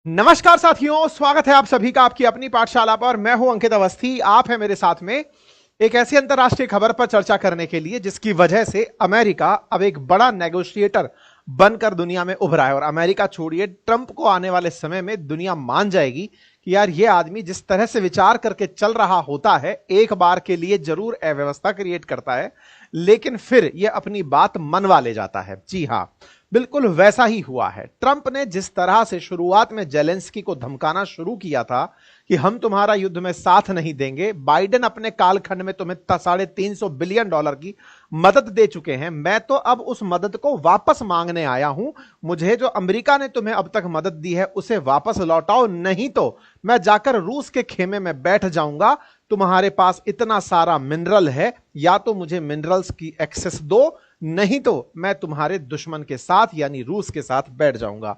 नमस्कार साथियों, स्वागत है आप सभी का आपकी अपनी पाठशाला पर। मैं हूं अंकित अवस्थी। आप हैं मेरे साथ में एक ऐसी अंतरराष्ट्रीय खबर पर चर्चा करने के लिए जिसकी वजह से अमेरिका अब एक बड़ा नेगोशिएटर बनकर दुनिया में उभरा है। और अमेरिका छोड़िए, ट्रंप को आने वाले समय में दुनिया मान जाएगी कि यार ये आदमी जिस तरह से विचार करके चल रहा होता है, एक बार के लिए जरूर अव्यवस्था क्रिएट करता है, लेकिन फिर ये अपनी बात मनवा ले जाता है। जी हां, बिल्कुल वैसा ही हुआ है। ट्रंप ने जिस तरह से शुरुआत में जेलेंस्की को धमकाना शुरू किया था कि हम तुम्हारा युद्ध में साथ नहीं देंगे, बाइडेन अपने कालखंड में तुम्हें $350 बिलियन की मदद दे चुके हैं, मैं तो अब उस मदद को वापस मांगने आया हूं। मुझे जो अमेरिका ने तुम्हें अब तक मदद दी है उसे वापस लौटाओ, नहीं तो मैं जाकर रूस के खेमे में बैठ जाऊंगा। तुम्हारे पास इतना सारा मिनरल है, या तो मुझे मिनरल्स की एक्सेस दो, नहीं तो मैं तुम्हारे दुश्मन के साथ यानी रूस के साथ बैठ जाऊंगा।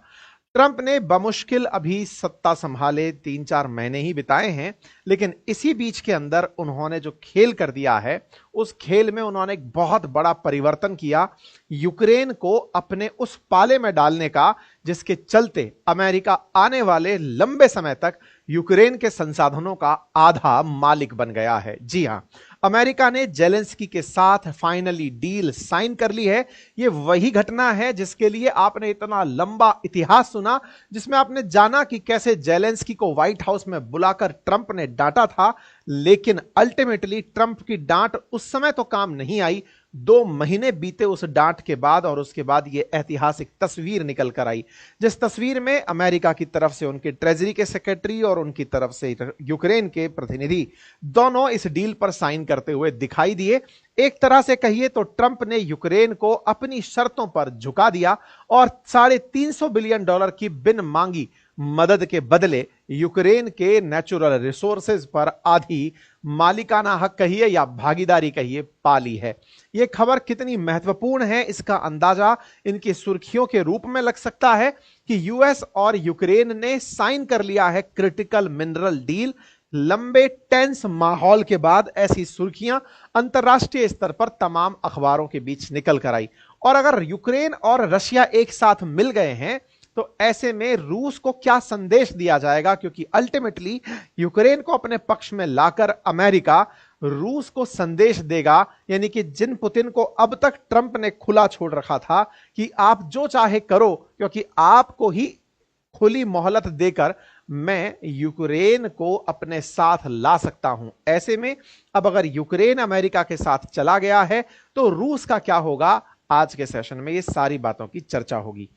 ट्रंप ने बमुश्किल अभी सत्ता संभाले 3-4 महीने ही बिताए हैं, लेकिन इसी बीच के अंदर उन्होंने जो खेल कर दिया है, उस खेल में उन्होंने एक बहुत बड़ा परिवर्तन किया, यूक्रेन को अपने उस पाले में डालने का जिसके चलते अमेरिका आने वाले लंबे समय तक यूक्रेन के संसाधनों का आधा मालिक बन गया है। जी हां, अमेरिका ने जेलेंस्की के साथ फाइनली डील साइन कर ली है। यह वही घटना है जिसके लिए आपने इतना लंबा इतिहास सुना, जिसमें आपने जाना कि कैसे जेलेंस्की को व्हाइट हाउस में बुलाकर ट्रंप ने डांटा था, लेकिन अल्टीमेटली ट्रंप की डांट उस समय तो काम नहीं आई। 2 महीने बीते उस डांट के बाद, और उसके बाद यह ऐतिहासिक तस्वीर निकल कर आई, जिस तस्वीर में अमेरिका की तरफ से उनके ट्रेजरी के सेक्रेटरी और उनकी तरफ से यूक्रेन के प्रतिनिधि दोनों इस डील पर साइन करते हुए दिखाई दिए। एक तरह से कहिए तो ट्रंप ने यूक्रेन को अपनी शर्तों पर झुका दिया और $350 बिलियन की बिन मांगी मदद के बदले यूक्रेन के नेचुरल रिसोर्सेज पर आधी मालिकाना हक कहिए या भागीदारी कहिए पा ली है। यह खबर कितनी महत्वपूर्ण है इसका अंदाजा इनकी सुर्खियों के रूप में लग सकता है कि यूएस और यूक्रेन ने साइन कर लिया है क्रिटिकल मिनरल डील। लंबे टेंस माहौल के बाद ऐसी सुर्खियां अंतरराष्ट्रीय स्तर पर तमाम अखबारों के बीच निकल कर आई। और अगर यूक्रेन और रशिया एक साथ मिल गए हैं तो ऐसे में रूस को क्या संदेश दिया जाएगा, क्योंकि अल्टीमेटली यूक्रेन को अपने पक्ष में लाकर अमेरिका रूस को संदेश देगा, यानी कि जिन पुतिन को अब तक ट्रंप ने खुला छोड़ रखा था कि आप जो चाहे करो, क्योंकि आपको ही खुली मोहलत देकर मैं यूक्रेन को अपने साथ ला सकता हूं। ऐसे में अब अगर यूक्रेन अमेरिका के साथ चला गया है तो रूस का क्या होगा, आज के सेशन में ये सारी बातों की चर्चा होगी।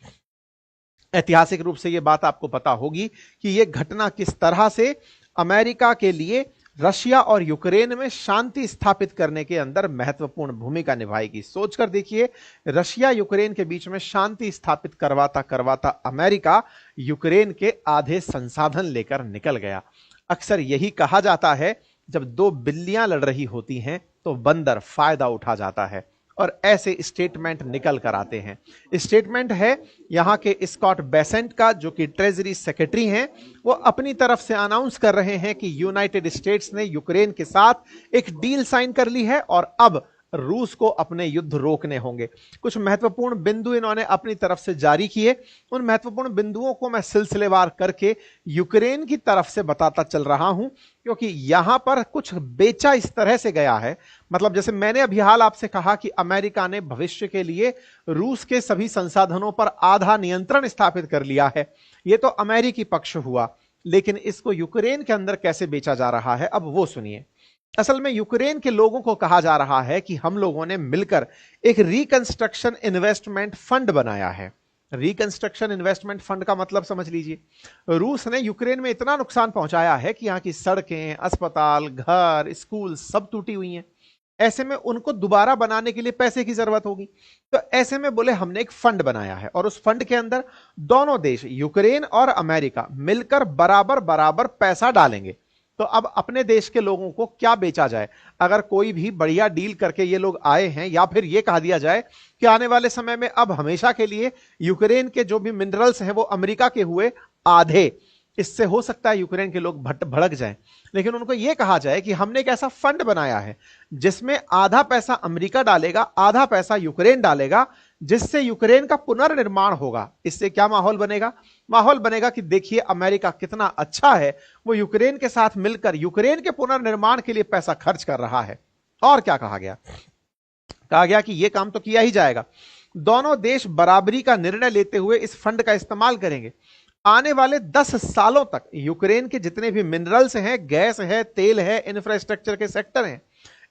ऐतिहासिक रूप से यह बात आपको पता होगी कि यह घटना किस तरह से अमेरिका के लिए रशिया और यूक्रेन में शांति स्थापित करने के अंदर महत्वपूर्ण भूमिका निभाएगी। सोचकर देखिए, रशिया यूक्रेन के बीच में शांति स्थापित करवाता करवाता अमेरिका यूक्रेन के आधे संसाधन लेकर निकल गया। अक्सर यही कहा जाता है, जब 2 बिल्लियां लड़ रही होती हैं तो बंदर फायदा उठा जाता है, और ऐसे स्टेटमेंट निकल कर आते हैं। स्टेटमेंट है यहां के स्कॉट बेसेंट का, जो कि ट्रेजरी सेक्रेटरी हैं। वो अपनी तरफ से अनाउंस कर रहे हैं कि यूनाइटेड स्टेट्स ने यूक्रेन के साथ एक डील साइन कर ली है और अब रूस को अपने युद्ध रोकने होंगे। कुछ महत्वपूर्ण बिंदु इन्होंने अपनी तरफ से जारी किए। उन महत्वपूर्ण बिंदुओं को मैं सिलसिलेवार करके यूक्रेन की तरफ से बताता चल रहा हूं, क्योंकि यहां पर कुछ बेचा इस तरह से गया है। मतलब जैसे मैंने अभी हाल आपसे कहा कि अमेरिका ने भविष्य के लिए रूस के सभी संसाधनों पर आधा नियंत्रण स्थापित कर लिया है, यह तो अमेरिकी पक्ष हुआ, लेकिन इसको यूक्रेन के अंदर कैसे बेचा जा रहा है, अब वो सुनिए। असल में यूक्रेन के लोगों को कहा जा रहा है कि हम लोगों ने मिलकर एक रिकंस्ट्रक्शन इन्वेस्टमेंट फंड बनाया है। रिकंस्ट्रक्शन इन्वेस्टमेंट फंड का मतलब समझ लीजिए, रूस ने यूक्रेन में इतना नुकसान पहुंचाया है कि यहां की सड़कें, अस्पताल, घर, स्कूल सब टूटी हुई हैं। ऐसे में उनको दोबारा बनाने के लिए पैसे की जरूरत होगी। तो ऐसे में बोले हमने एक फंड बनाया है और उस फंड के अंदर दोनों देश यूक्रेन और अमेरिका मिलकर बराबर बराबर पैसा डालेंगे। तो अब अपने देश के लोगों को क्या बेचा जाए, अगर कोई भी बढ़िया डील करके ये लोग आए हैं, या फिर ये कहा दिया जाए कि आने वाले समय में अब हमेशा के लिए यूक्रेन के जो भी मिनरल्स हैं वो अमेरिका के हुए आधे। इससे हो सकता है यूक्रेन के लोग भड़क जाएं, लेकिन उनको यह कहा जाए कि हमने एक ऐसा फंड बनाया है जिसमें आधा पैसा अमेरिका डालेगा, आधा पैसा यूक्रेन डालेगा, जिससे यूक्रेन का पुनर्निर्माण होगा। इससे क्या माहौल बनेगा? माहौल बनेगा कि देखिए अमेरिका कितना अच्छा है, वो यूक्रेन के साथ मिलकर यूक्रेन के पुनर्निर्माण के लिए पैसा खर्च कर रहा है। और क्या कहा गया? कहा गया कि यह काम तो किया ही जाएगा, दोनों देश बराबरी का निर्णय लेते हुए इस फंड का इस्तेमाल करेंगे। आने वाले 10 सालों तक यूक्रेन के जितने भी मिनरल्स हैं, गैस है, तेल है, इंफ्रास्ट्रक्चर के सेक्टर हैं,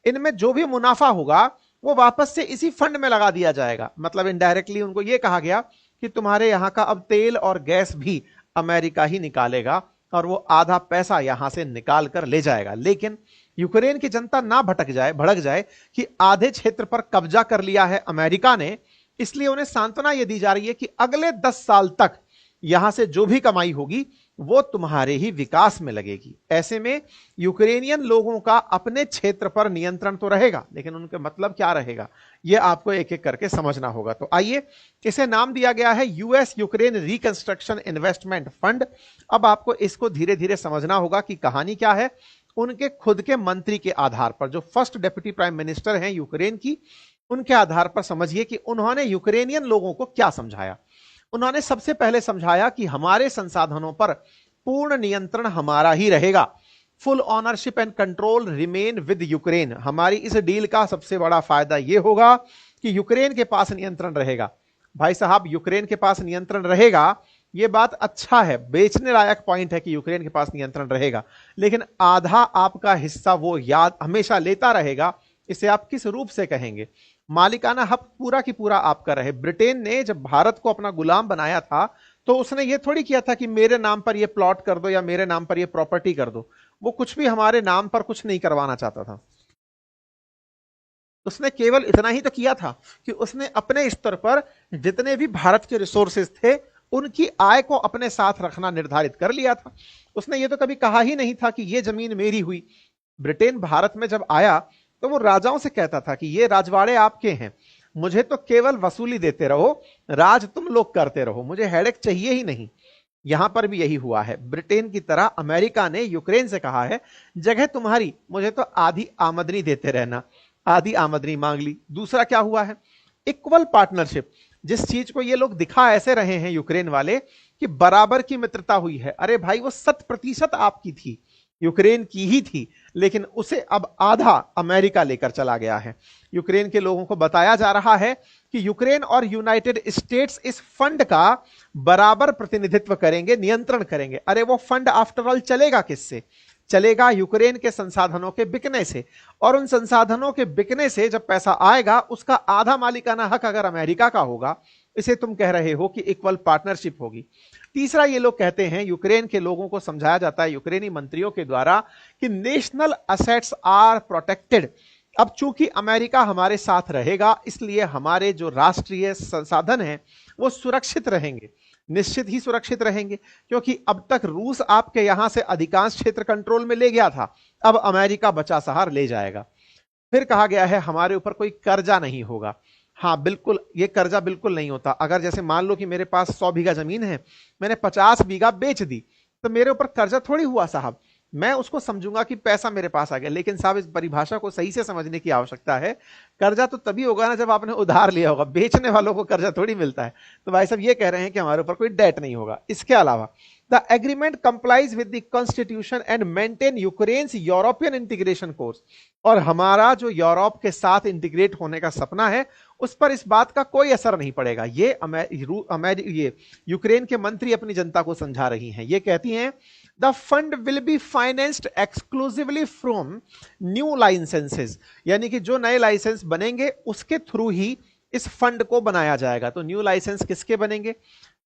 इनमें जो भी मुनाफा होगा वो वापस से इसी फंड में लगा दिया जाएगा। मतलब इनडायरेक्टली उनको यह कहा गया कि तुम्हारे यहां का अब तेल और गैस भी अमेरिका ही निकालेगा और वो आधा पैसा यहां से निकाल कर ले जाएगा। लेकिन यूक्रेन की जनता ना भड़क जाए कि आधे क्षेत्र पर कब्जा कर लिया है अमेरिका ने, इसलिए उन्हें सांत्वना यह दी जा रही है कि अगले 10 साल तक यहां से जो भी कमाई होगी वो तुम्हारे ही विकास में लगेगी। ऐसे में यूक्रेनियन लोगों का अपने क्षेत्र पर नियंत्रण तो रहेगा, लेकिन उनका मतलब क्या रहेगा यह आपको एक एक करके समझना होगा। तो आइए, इसे नाम दिया गया है US Ukraine reconstruction investment fund. अब आपको इसको धीरे धीरे समझना होगा कि कहानी क्या है। उनके खुद के मंत्री के आधार पर, जो फर्स्ट डेप्यूटी प्राइम मिनिस्टर हैं यूक्रेन की, उनके आधार पर समझिए कि उन्होंने यूक्रेनियन लोगों को क्या समझाया। उन्होंने सबसे पहले समझाया कि हमारे संसाधनों पर पूर्ण नियंत्रण हमारा ही रहेगा। Full ownership and control remain with Ukraine. हमारी इस डील का सबसे बड़ा फायदा यह होगा कि यूक्रेन के पास नियंत्रण रहेगा। भाई साहब, यूक्रेन के पास नियंत्रण रहेगा, यह बात अच्छा है, बेचने लायक पॉइंट है कि यूक्रेन के पास नियंत्रण रहेगा, लेकिन आधा आपका हिस्सा वो याद हमेशा लेता रहेगा। इसे आप किस रूप से कहेंगे? मालिकाना हक पूरा की पूरा आपका रहे। ब्रिटेन ने जब भारत को अपना गुलाम बनाया था तो उसने ये थोड़ी किया था कि मेरे नाम पर ये प्लॉट कर दो या मेरे नाम पर ये प्रॉपर्टी कर दो। वो कुछ भी हमारे नाम पर कुछ नहीं करवाना चाहता था। उसने केवल इतना ही तो किया था कि उसने अपने स्तर पर जितने भी भारत के रिसोर्सेज थे उनकी आय को अपने साथ रखना निर्धारित कर लिया था। उसने ये तो कभी कहा ही नहीं था कि ये जमीन मेरी हुई। ब्रिटेन भारत में जब आया तो वो राजाओं से कहता था कि ये राजवाड़े आपके हैं, मुझे तो केवल वसूली देते रहो, राज तुम लोग करते रहो, मुझे हेडेक चाहिए ही नहीं। यहां पर भी यही हुआ है। ब्रिटेन की तरह अमेरिका ने यूक्रेन से कहा है, जगह तुम्हारी, मुझे तो आधी आमदनी देते रहना। आधी आमदनी मांग ली। दूसरा क्या हुआ है? Equal partnership. जिस चीज को ये लोग दिखा ऐसे रहे हैं यूक्रेन वाले कि बराबर की मित्रता हुई है, अरे भाई वो 100% आपकी थी, यूक्रेन की ही थी, लेकिन उसे अब आधा अमेरिका लेकर चला गया है। यूक्रेन के लोगों को बताया जा रहा है कि यूक्रेन और यूनाइटेड स्टेट्स इस फंड का बराबर प्रतिनिधित्व करेंगे, नियंत्रण करेंगे। अरे वो फंड आफ्टर ऑल चलेगा किससे? चलेगा यूक्रेन के संसाधनों के बिकने से, और उन संसाधनों के बिकने से जब पैसा आएगा उसका आधा मालिकाना हक अगर अमेरिका का होगा, इसे तुम कह रहे हो कि इक्वल पार्टनरशिप होगी। तीसरा, ये लोग कहते हैं, यूक्रेन के लोगों को समझाया जाता है यूक्रेनी मंत्रियों के द्वारा कि नेशनल असेट्स आर प्रोटेक्टेड। अब चूंकि अमेरिका हमारे साथ रहेगा इसलिए हमारे जो राष्ट्रीय संसाधन हैं वो सुरक्षित रहेंगे, निश्चित ही सुरक्षित रहेंगे, क्योंकि अब तक रूस आपके यहां से अधिकांश क्षेत्र कंट्रोल में ले गया था, अब अमेरिका बचा सहार ले जाएगा। फिर कहा गया है हमारे ऊपर कोई कर्जा नहीं होगा। हाँ बिल्कुल, ये कर्जा बिल्कुल नहीं होता। अगर जैसे मान लो कि मेरे पास 100 बीघा जमीन है, मैंने 50 बीघा बेच दी, तो मेरे ऊपर कर्जा थोड़ी हुआ साहब। मैं उसको समझूंगा कि पैसा मेरे पास आ गया, लेकिन साहब इस परिभाषा को सही से समझने की आवश्यकता है। कर्जा तो तभी होगा ना जब आपने उधार लिया होगा, बेचने वालों को कर्जा थोड़ी मिलता है। तो भाई साहब ये कह रहे हैं कि हमारे ऊपर कोई डेट नहीं होगा। इसके अलावा the agreement complies with the constitution and maintain Ukraine's European integration course. और हमारा जो यूरोप के साथ इंटीग्रेट होने का सपना है उस पर इस बात का कोई असर नहीं पड़ेगा। ये यूक्रेन के मंत्री अपनी जनता को समझा रही हैं। ये कहती हैं the fund will be financed exclusively from new licences, यानी कि जो नए लाइसेंस बनेंगे उसके थ्रू ही इस फंड को बनाया जाएगा। तो न्यू लाइसेंस किसके बनेंगे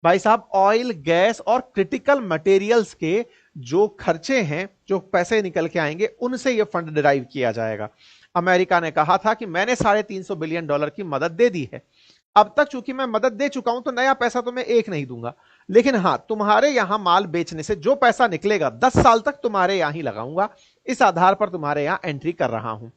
भाई साहब? ऑयल, गैस और क्रिटिकल मटेरियल्स के जो खर्चे हैं, जो पैसे निकल के आएंगे, उनसे यह फंड डिराइव किया जाएगा। अमेरिका ने कहा था कि मैंने $350 बिलियन की मदद दे दी है। अब तक चूंकि मैं मदद दे चुका हूं तो नया पैसा तो मैं एक नहीं दूंगा, लेकिन हां तुम्हारे यहां माल बेचने से जो पैसा निकलेगा 10 साल तक तुम्हारे यहां ही लगाऊंगा, इस आधार पर तुम्हारे यहां एंट्री कर रहा हूं।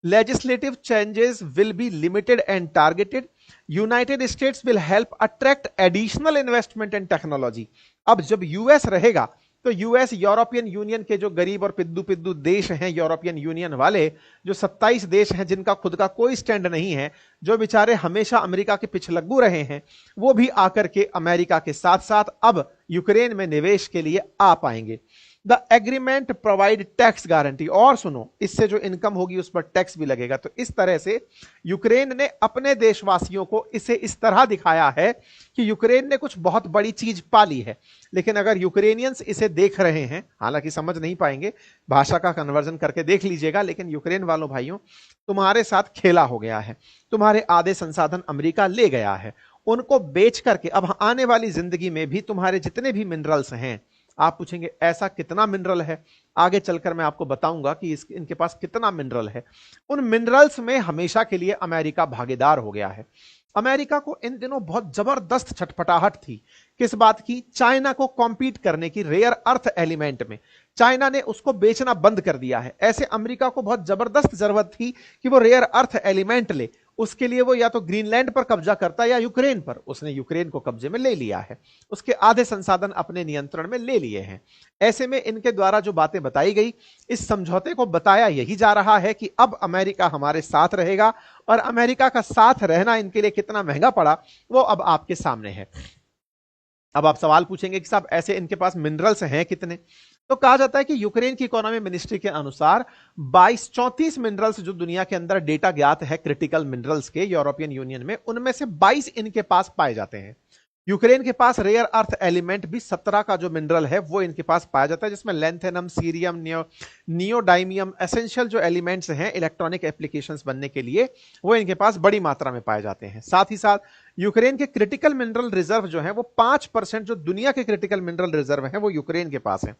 Legislative changes will be limited and targeted. United States will help attract additional investment and technology. अब जब यूएस रहेगा तो यूएस, यूरोपियन यूनियन के जो गरीब और पिद्दू पिद्दू देश हैं, यूरोपियन यूनियन वाले जो 27 देश हैं जिनका खुद का कोई स्टैंड नहीं है, जो बेचारे हमेशा अमेरिका के पिछलग्गू रहे हैं, वो भी आकर के अमेरिका के साथ साथ अब यूक्रेन में निवेश के लिए आ पाएंगे। The agreement provide tax guarantee, और सुनो, इससे जो इनकम होगी उस पर टैक्स भी लगेगा। तो इस तरह से यूक्रेन ने अपने देशवासियों को इसे इस तरह दिखाया है कि यूक्रेन ने कुछ बहुत बड़ी चीज पाली है। लेकिन अगर यूक्रेनियंस इसे देख रहे हैं, हालांकि समझ नहीं पाएंगे, भाषा का कन्वर्जन करके देख लीजिएगा, लेकिन यूक्रेन वालों भाइयों, तुम्हारे साथ खेला हो गया है, तुम्हारे आधे संसाधन अमेरिका ले गया है, उनको बेच करके अब आने वाली जिंदगी में भी तुम्हारे जितने भी मिनरल्स हैं, आप पूछेंगे ऐसा कितना मिनरल है, आगे चलकर मैं आपको बताऊंगा कि इनके पास कितना मिनरल है। उन मिनरल्स में हमेशा के लिए अमेरिका भागीदार हो गया है। अमेरिका को इन दिनों बहुत जबरदस्त छटपटाहट थी, किस बात की? चाइना को कॉम्पीट करने की रेयर अर्थ एलिमेंट में। चाइना ने उसको बेचना बंद कर दिया है। ऐसे अमेरिका को बहुत जबरदस्त जरूरत थी कि वो रेयर अर्थ एलिमेंट ले। उसके लिए वो या तो ग्रीनलैंड पर कब्जा करता या यूक्रेन पर। उसने यूक्रेन को कब्जे में ले लिया है, उसके आधे संसाधन अपने नियंत्रण में ले लिए हैं। ऐसे में इनके द्वारा जो बातें बताई गई, इस समझौते को बताया यही जा रहा है कि अब अमेरिका हमारे साथ रहेगा, और अमेरिका का साथ रहना इनके लिए कितना महंगा पड़ा वो अब आपके सामने है। अब आप सवाल पूछेंगे कि साहब ऐसे इनके पास मिनरल्स हैं कितने? तो कहा जाता है कि यूक्रेन की इकोनॉमी मिनिस्ट्री के अनुसार 34 मिनरल्स जो दुनिया के अंदर डेटा ज्ञात है क्रिटिकल मिनरल्स के यूरोपियन यूनियन में, उनमें से 22 इनके पास पाए जाते हैं। यूक्रेन के पास रेयर अर्थ एलिमेंट भी 17 का जो मिनरल है वो इनके पास पाया जाता है, जिसमें लेंथेनम, सीरियम, नियोडाइमियम, एसेंशियल जो एलिमेंट्स हैं इलेक्ट्रॉनिक एप्लीकेशंस बनने के लिए, वो इनके पास बड़ी मात्रा में पाए जाते हैं। साथ ही साथ यूक्रेन के क्रिटिकल मिनरल रिजर्व जो है वो 5% जो दुनिया के क्रिटिकल मिनरल रिजर्व है वो यूक्रेन के पास है।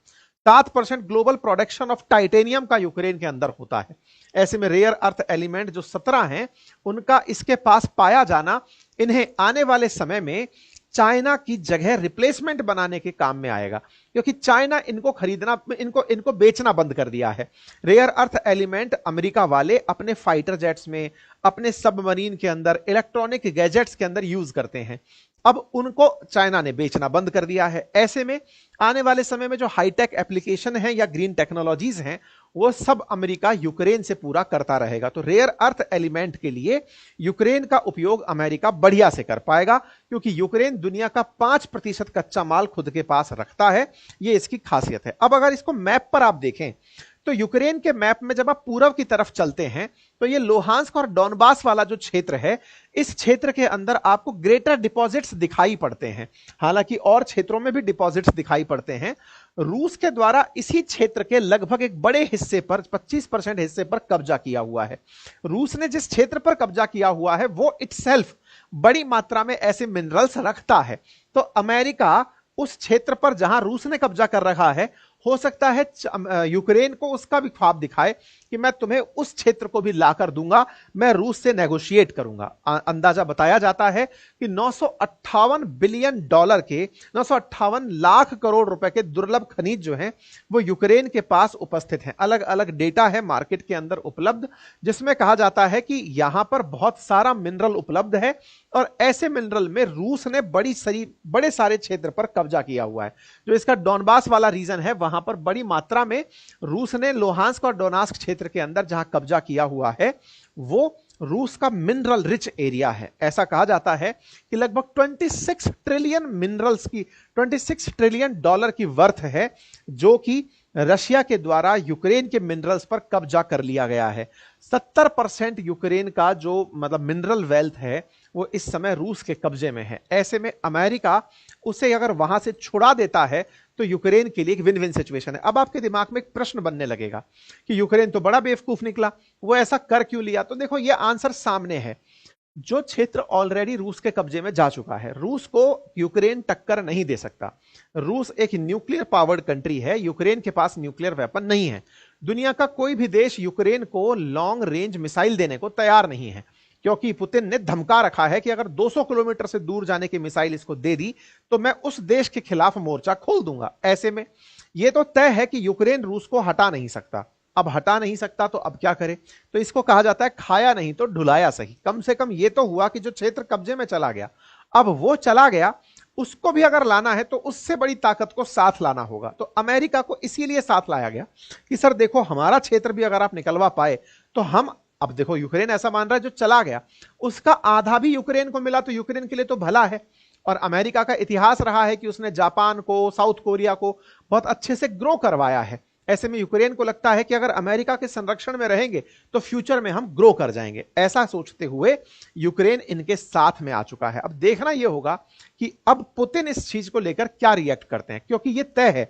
7% ग्लोबल प्रोडक्शन ऑफ टाइटेनियम का यूक्रेन के अंदर होता है। ऐसे में रेयर अर्थ एलिमेंट जो 17 हैं उनका इसके पास पाया जाना इन्हें आने वाले समय में चाइना की जगह रिप्लेसमेंट बनाने के काम में आएगा, क्योंकि चाइना इनको खरीदना, इनको बेचना बंद कर दिया है। रेयर अर्थ एलिमेंट अमेरिका वाले अपने फाइटर जेट्स में, अपने सबमरीन के अंदर, इलेक्ट्रॉनिक गैजेट्स के अंदर यूज करते हैं। अब उनको चाइना ने बेचना बंद कर दिया है। ऐसे में आने वाले समय में जो हाईटेक एप्लीकेशन है या ग्रीन टेक्नोलॉजीज हैं वो सब अमेरिका यूक्रेन से पूरा करता रहेगा। तो रेयर अर्थ एलिमेंट के लिए यूक्रेन का उपयोग अमेरिका बढ़िया से कर पाएगा, क्योंकि यूक्रेन दुनिया का 5% कच्चा माल खुद के पास रखता है। ये इसकी खासियत है। अब अगर इसको मैप पर आप देखें तो यूक्रेन के मैप में जब आप पूर्व की तरफ चलते हैं तो ये लोहांस्क और डोनबास वाला जो क्षेत्र है, इस क्षेत्र के अंदर आपको ग्रेटर डिपॉजिट्स दिखाई पड़ते हैं। हालांकि और क्षेत्रों में भी डिपॉजिट्स दिखाई पड़ते हैं। रूस के द्वारा इसी क्षेत्र के लगभग एक बड़े हिस्से पर, 25% हिस्से पर कब्जा किया हुआ है। रूस ने जिस क्षेत्र पर कब्जा किया हुआ है वो इटसेल्फ बड़ी मात्रा में ऐसे मिनरल्स रखता है। तो अमेरिका उस क्षेत्र पर जहां रूस ने कब्जा कर रखा है, हो सकता है यूक्रेन को उसका भी ख्वाब दिखाए कि मैं तुम्हें उस क्षेत्र को भी लाकर दूंगा, मैं रूस से नेगोशिएट करूंगा। अंदाजा बताया जाता है कि 958 बिलियन डॉलर के, 958 लाख करोड़ रुपए के दुर्लभ खनिज जो हैं वो यूक्रेन के पास उपस्थित हैं। अलग अलग डेटा है मार्केट के अंदर उपलब्ध, जिसमें कहा जाता है कि यहां पर बहुत सारा मिनरल उपलब्ध है, और ऐसे मिनरल में रूस ने बड़े सारे क्षेत्र पर कब्जा किया हुआ है। जो इसका डोनबास वाला रीजन है वहां पर बड़ी मात्रा में रूस ने लोहांस्क और डोनास्क क्षेत्र के अंदर जहां कब्जा किया हुआ है वो रूस का मिनरल रिच एरिया है। ऐसा कहा जाता है कि लगभग 26 ट्रिलियन मिनरल्स की, 26 ट्रिलियन डॉलर की वर्थ है, जो कि रशिया के द्वारा यूक्रेन के मिनरल्स पर कब्जा कर लिया गया है। 70% यूक्रेन का जो मतलब मिनरल वेल्थ है वो इस समय रूस के कब्जे में है। ऐसे में अमेरिका उसे अगर वहां से छुड़ा देता है तो यूक्रेन के लिए एक विन विन सिचुएशन है। अब आपके दिमाग में एक प्रश्न बनने लगेगा कि यूक्रेन तो बड़ा बेवकूफ निकला, वो ऐसा कर क्यों लिया? तो देखो ये आंसर सामने है। जो क्षेत्र ऑलरेडी रूस के कब्जे में जा चुका है, रूस को यूक्रेन टक्कर नहीं दे सकता। रूस एक न्यूक्लियर पावर्ड कंट्री है, यूक्रेन के पास न्यूक्लियर वेपन नहीं है। दुनिया का कोई भी देश यूक्रेन को लॉन्ग रेंज मिसाइल देने को तैयार नहीं है, क्योंकि पुतिन ने धमका रखा है कि अगर 200 किलोमीटर से दूर जाने की मिसाइल इसको दे दी तो मैं उस देश के खिलाफ मोर्चा खोल दूंगा। ऐसे में यह तो तय है कि यूक्रेन रूस को हटा नहीं सकता। अब हटा नहीं सकता तो अब क्या करे? तो इसको कहा जाता है खाया नहीं तो ढुलाया सही। कम से कम यह तो हुआ कि जो क्षेत्र कब्जे में चला गया, अब वो चला गया, उसको भी अगर लाना है तो उससे बड़ी ताकत को साथ लाना होगा। तो अमेरिका को इसीलिए साथ लाया गया कि सर देखो, हमारा क्षेत्र भी अगर आप निकलवा पाए तो हम, अब देखो यूक्रेन ऐसा मान रहा है जो चला गया उसका आधा भी यूक्रेन को मिला तो यूक्रेन के लिए तो भला है। और अमेरिका का इतिहास रहा है कि उसने जापान को, साउथ कोरिया को बहुत अच्छे से ग्रो करवाया है। ऐसे में यूक्रेन को लगता है कि अगर अमेरिका के संरक्षण में रहेंगे तो फ्यूचर में हम ग्रो कर जाएंगे। ऐसा सोचते हुए यूक्रेन इनके साथ में आ चुका है। अब देखना यह होगा कि अब पुतिन इस चीज को लेकर क्या रिएक्ट करते हैं, क्योंकि यह तय है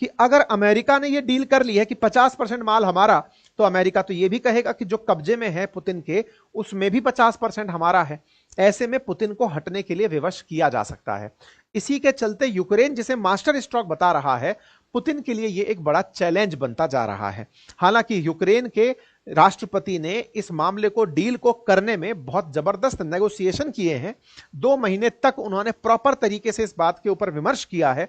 कि अगर अमेरिका ने यह डील कर ली है कि 50% माल हमारा, तो अमेरिका तो यह भी कहेगा कि जो कब्जे में है पुतिन के उसमें भी 50% हमारा है। ऐसे में पुतिन को हटने के लिए विवश किया जा सकता है। इसी के चलते यूक्रेन जिसे मास्टर स्ट्रोक बता रहा है, पुतिन के लिए यह एक बड़ा चैलेंज बनता जा रहा है। हालांकि यूक्रेन के राष्ट्रपति ने इस मामले को, डील को करने में बहुत जबरदस्त नेगोशिएशन किए हैं। 2 महीने तक उन्होंने प्रॉपर तरीके से इस बात के ऊपर विमर्श किया है।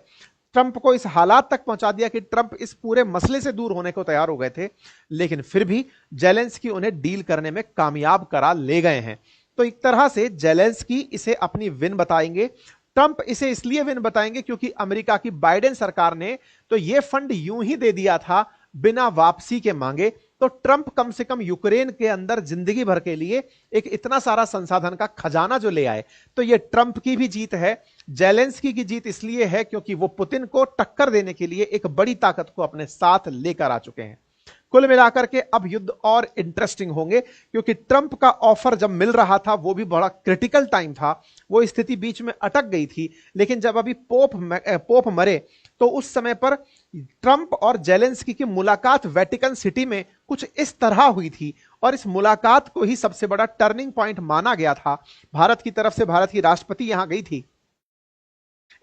ट्रंप को इस हालात तक पहुंचा दिया कि ट्रंप इस पूरे मसले से दूर होने को तैयार हो गए थे, लेकिन फिर भी जेलेंस्की उन्हें डील करने में कामयाब करा ले गए हैं। तो एक तरह से जेलेंस्की इसे अपनी विन बताएंगे, ट्रंप इसे इसलिए विन बताएंगे क्योंकि अमेरिका की बाइडेन सरकार ने तो यह फंड यूं ही दे दिया था बिना वापसी के मांगे। तो ट्रंप कम से कम यूक्रेन के अंदर जिंदगी भर के लिए एक इतना सारा संसाधन का खजाना जो ले आए, तो यह ट्रंप की भी जीत है। जेलेंस्की की जीत इसलिए है क्योंकि वो पुतिन को टक्कर देने के लिए एक बड़ी ताकत को अपने साथ लेकर आ चुके हैं। कुल मिलाकर के अब युद्ध और इंटरेस्टिंग होंगे, क्योंकि ट्रंप का ऑफर जब मिल रहा था वो भी बड़ा क्रिटिकल टाइम था, वो स्थिति बीच में अटक गई थी। लेकिन जब अभी पोप मरे तो उस समय पर ट्रंप और जेलेंस्की की मुलाकात वेटिकन सिटी में कुछ इस तरह हुई थी, और इस मुलाकात को ही सबसे बड़ा टर्निंग पॉइंट माना गया था। भारत की तरफ से भारत की राष्ट्रपति यहां गई थी।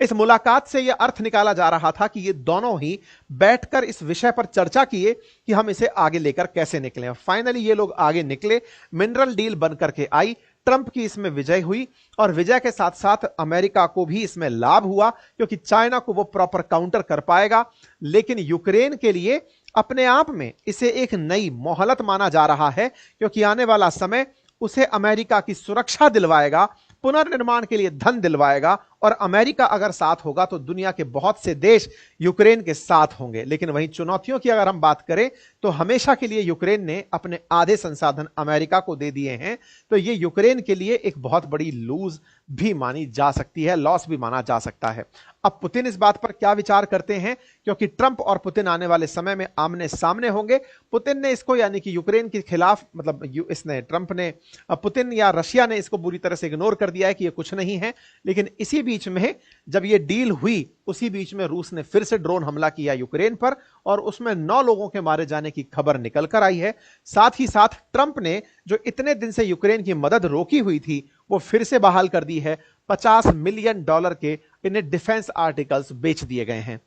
इस मुलाकात से यह अर्थ निकाला जा रहा था कि ये दोनों ही बैठकर इस विषय पर चर्चा किए कि हम इसे आगे लेकर कैसे निकलें। फाइनली ये लोग आगे निकले, मिनरल डील बनकर के आई, ट्रंप की इसमें विजय हुई, और विजय के साथ साथ अमेरिका को भी इसमें लाभ हुआ क्योंकि चाइना को वो प्रॉपर काउंटर कर पाएगा। लेकिन यूक्रेन के लिए अपने आप में इसे एक नई मोहलत माना जा रहा है, क्योंकि आने वाला समय उसे अमेरिका की सुरक्षा दिलवाएगा, पुनर्निर्माण के लिए धन दिलवाएगा, और अमेरिका अगर साथ होगा तो दुनिया के बहुत से देश यूक्रेन के साथ होंगे। लेकिन वहीं चुनौतियों की अगर हम बात करें तो हमेशा के लिए यूक्रेन ने अपने आधे संसाधन अमेरिका को दे दिए हैं, तो ये यूक्रेन के लिए एक बहुत बड़ी लूज भी मानी जा सकती है, लॉस भी माना जा सकता है। अब पुतिन इस बात पर क्या विचार करते हैं, क्योंकि ट्रंप और पुतिन आने वाले समय में आमने सामने होंगे। पुतिन ने इसको, यानी कि यूक्रेन के खिलाफ, मतलब इसने, ट्रंप ने, पुतिन या रशिया ने इसको बुरी तरह से इग्नोर कर दिया है कि ये कुछ नहीं है। लेकिन इसी बीच में जब ये डील हुई, उसी बीच में रूस ने फिर से ड्रोन हमला किया यूक्रेन पर, और उसमें 9 लोगों के मारे जाने की खबर निकल कर आई है। साथ ही साथ ट्रंप ने जो इतने दिन से यूक्रेन की मदद रोकी हुई थी वो फिर से बहाल कर दी है। $50 मिलियन के इन्हें डिफेंस आर्टिकल्स बेच दिए गए हैं।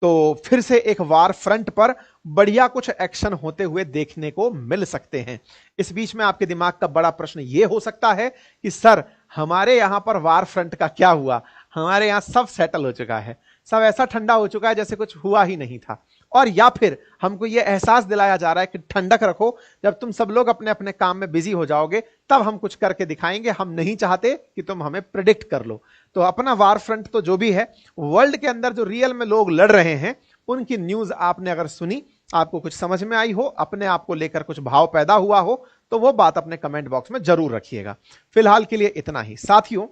तो फिर से एक वार फ्रंट पर बढ़िया कुछ एक्शन होते हुए देखने को मिल सकते हैं। इस बीच में आपके दिमाग का बड़ा प्रश्न यह हो सकता है कि सर हमारे यहां पर वार फ्रंट का क्या हुआ, हमारे यहां सब सेटल हो चुका है, सब ऐसा ठंडा हो चुका है जैसे कुछ हुआ ही नहीं था, और या फिर हमको यह एहसास दिलाया जा रहा है कि ठंडक रखो, जब तुम सब लोग अपने अपने काम में बिजी हो जाओगे तब हम कुछ करके दिखाएंगे, हम नहीं चाहते कि तुम हमें प्रेडिक्ट कर लो। तो अपना वार फ्रंट तो जो भी है, वर्ल्ड के अंदर जो रियल में लोग लड़ रहे हैं उनकी न्यूज आपने अगर सुनी, आपको कुछ समझ में आई हो, अपने आप को लेकर कुछ भाव पैदा हुआ हो, तो वो बात अपने कमेंट बॉक्स में जरूर रखिएगा। फिलहाल के लिए इतना ही। साथियों,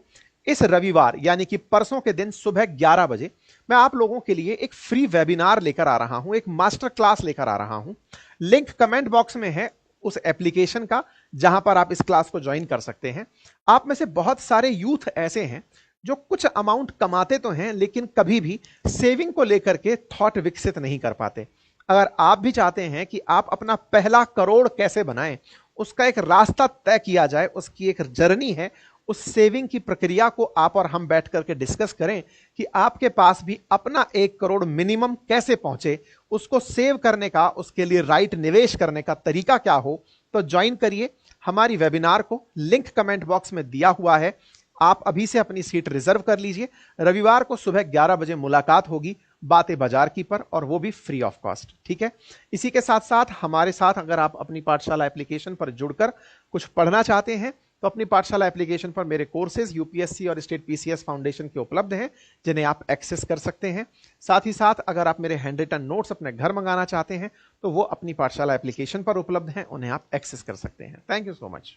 इस रविवार यानी कि परसों के दिन सुबह 11 बजे मैं आप लोगों के लिए एक फ्री वेबिनार लेकर आ रहा हूं, एक मास्टर क्लास लेकर आ रहा हूं। लिंक कमेंट बॉक्स में है उस एप्लीकेशन का जहां पर आप इस क्लास को ज्वाइन कर सकते हैं। आप में से बहुत सारे यूथ ऐसे हैं जो कुछ अमाउंट कमाते तो हैं लेकिन कभी भी सेविंग को लेकर के थॉट विकसित नहीं कर पाते। अगर आप भी चाहते हैं कि आप अपना पहला करोड़ कैसे बनाएं, उसका एक रास्ता तय किया जाए, उसकी एक जर्नी है, उस सेविंग की प्रक्रिया को आप और हम बैठ करके डिस्कस करें कि आपके पास भी अपना 1 करोड़ मिनिमम कैसे पहुंचे, उसको सेव करने का, उसके लिए राइट निवेश करने का तरीका क्या हो, तो ज्वाइन करिए हमारी वेबिनार को। लिंक कमेंट बॉक्स में दिया हुआ है, आप अभी से अपनी सीट रिजर्व कर लीजिए। रविवार को सुबह 11 बजे मुलाकात होगी बातें बाजार की पर, और वो भी फ्री ऑफ कॉस्ट। ठीक है, इसी के साथ साथ हमारे साथ अगर आप अपनी पाठशाला एप्लीकेशन पर जुड़कर कुछ पढ़ना चाहते हैं तो अपनी पाठशाला एप्लीकेशन पर मेरे कोर्सेज यूपीएससी और स्टेट पीसीएस फाउंडेशन के उपलब्ध हैं, जिन्हें आप एक्सेस कर सकते हैं। साथ ही साथ अगर आप मेरे हैंड रिटन नोट्स अपने घर मंगाना चाहते हैं तो वो अपनी पाठशाला एप्लीकेशन पर उपलब्ध हैं, उन्हें आप एक्सेस कर सकते हैं। Thank you so much.